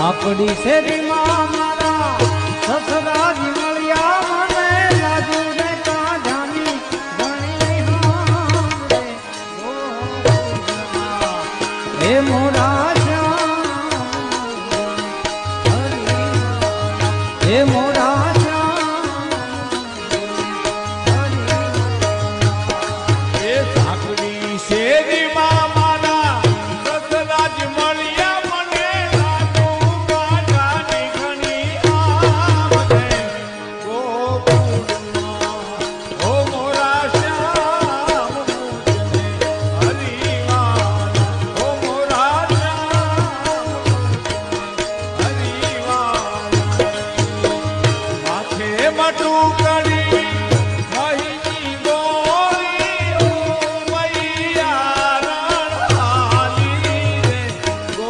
આપડી શેરીમાં મારા સસરાજી મળ્યા મને લાજુ ને કાઢાની ઘણી હારે હે મોરા શ્યામ હે